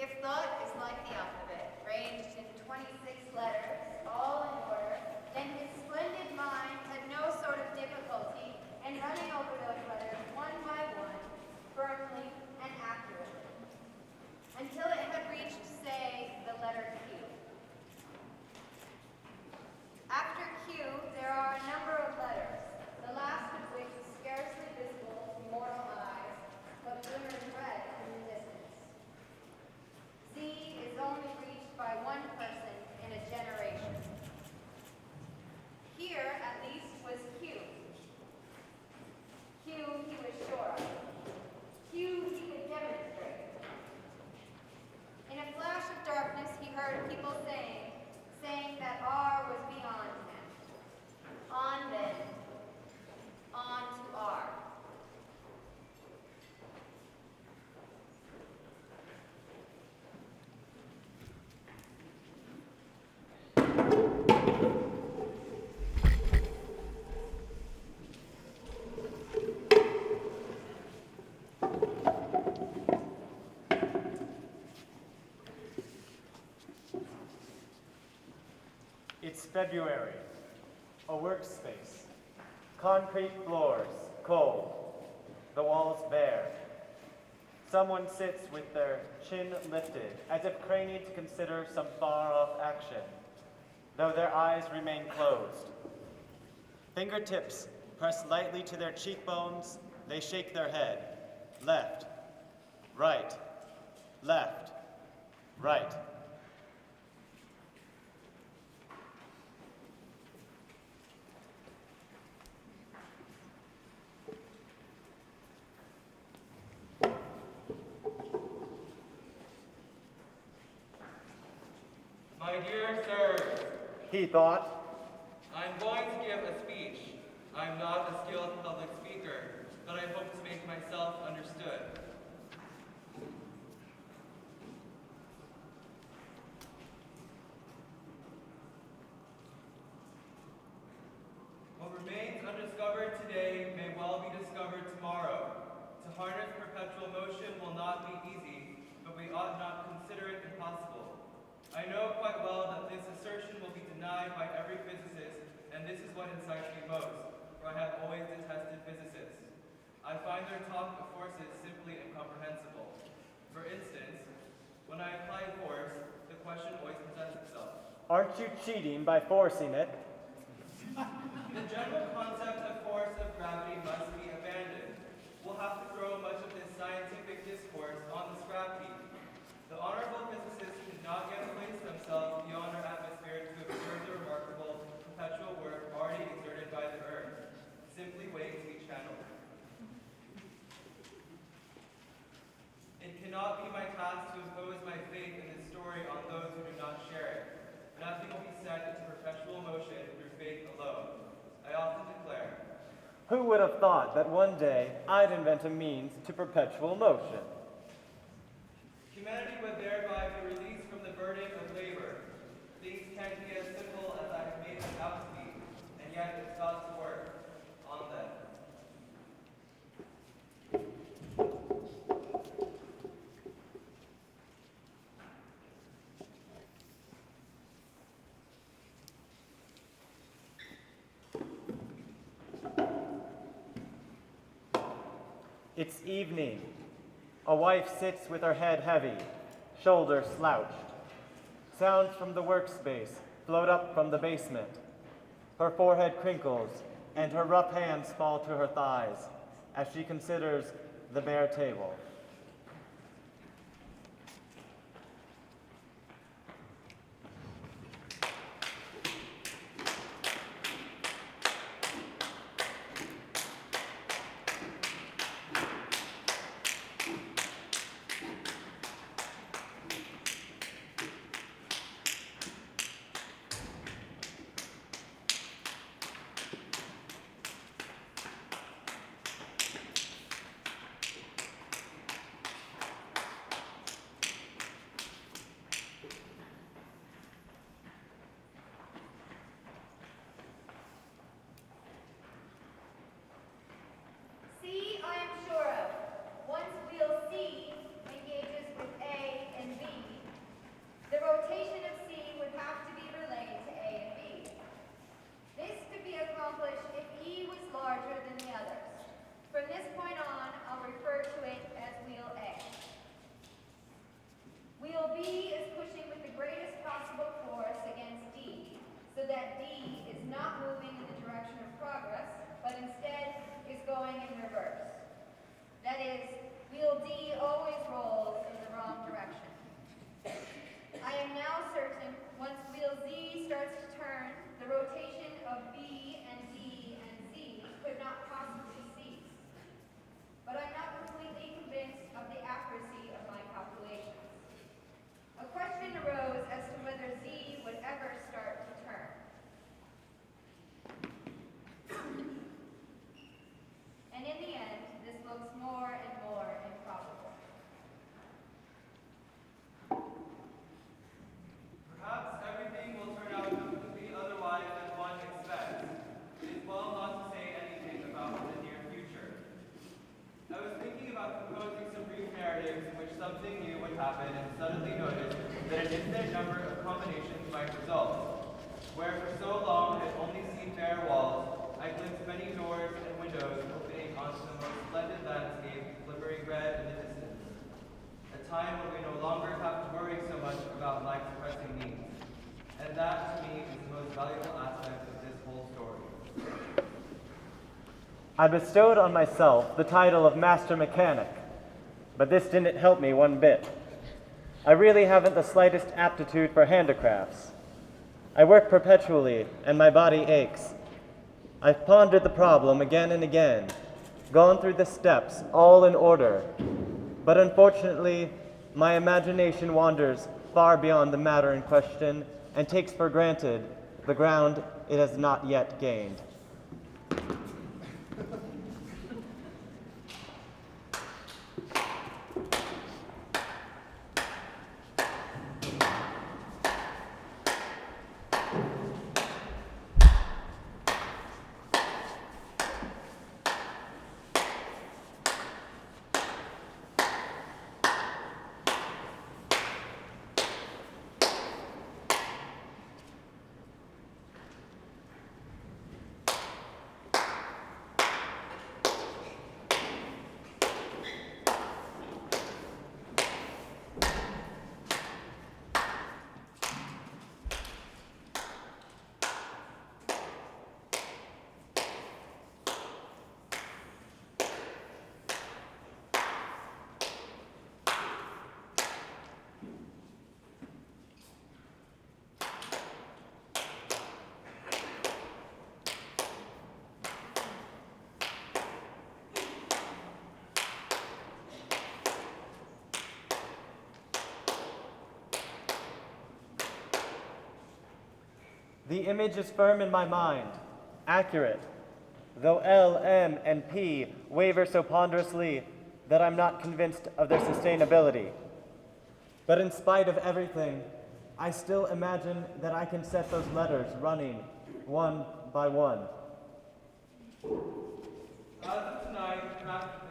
If thought is like the alphabet, ranged in 26 letters, all in order, then his splendid mind had no sort of difficulty in running over those letters one by one, firmly and accurately, until it had reached, say, the letter Q. After Q, there are a number of letters, the last of which is scarcely visible to mortal eyes, but glimmers red in the distance. Z is only reached by one person in a generation. Here, at least, was Q. Q he was sure of. Q he could demonstrate. In a flash of darkness, he heard people saying that R was beyond him. On then, on to R. It's February, a workspace, concrete floors, cold, the walls bare. Someone sits with their chin lifted, as if craning to consider some far-off action, though their eyes remain closed. Fingertips press lightly to their cheekbones, they shake their head, left, right, left, right. My dear sirs, He thought. I'm going to give a speech. I'm not a skilled public speaker, but I hope to make myself understood. What remains undiscovered today may well be discovered tomorrow. To harness perpetual motion will not be easy, but we ought not consider it impossible. I know quite well that this assertion will be denied by every physicist, and this is what excites me most, for I have always detested physicists. I find their talk of forces simply incomprehensible. For instance, when I apply force, the question always presents itself. Aren't you cheating by forcing it? The general concept of force of gravity must be abandoned. We'll have to throw much of this scientific discourse on the scrap heap. The honorable physicists cannot yet place themselves beyond our atmosphere to observe the remarkable perpetual work already exerted by the earth. Simply wait to be channeled. It cannot be my task to impose my faith in this story on those who do not share it. Nothing will be set into perpetual motion through faith alone. I often declare, Who would have thought that one day I'd invent a means to perpetual motion? humanity would thereby be released from the burden of labor. Things can't be as simple as I have made them out to be, and yet it's God's work. On them. It's evening. A wife sits with her head heavy, shoulders slouched. Sounds from the workspace float up from the basement. Her forehead crinkles, and her rough hands fall to her thighs as she considers the bare table. of B and D and Z could not possibly cease. But I'm not completely convinced of the accuracy of my calculations. A question arose as to whether Z would ever start to turn. And in the end, this looks more and more improbable. Perhaps everything will turn out completely otherwise than one expects. It is well not to say anything about the near future. I was thinking about composing some brief narratives in which something new would happen and suddenly noticed that an infinite number of combinations might result. Where for so long I had only seen bare walls, I glimpsed many doors and windows opening onto the most splendid landscape, glimmering red in the distance. A time when we no longer have to worry so much about life's pressing needs. And that, to me, is the most valuable aspect of this whole story. I bestowed on myself the title of Master Mechanic, but this didn't help me one bit. I really haven't the slightest aptitude for handicrafts. I work perpetually, and my body aches. I've pondered the problem again and again, gone through the steps, all in order, but unfortunately, my imagination wanders far beyond the matter in question and takes for granted the ground it has not yet gained. The image is firm in my mind, accurate, though L, M, and P waver so ponderously that I'm not convinced of their sustainability. But in spite of everything, I still imagine that I can set those letters running one by one. As of tonight, perhaps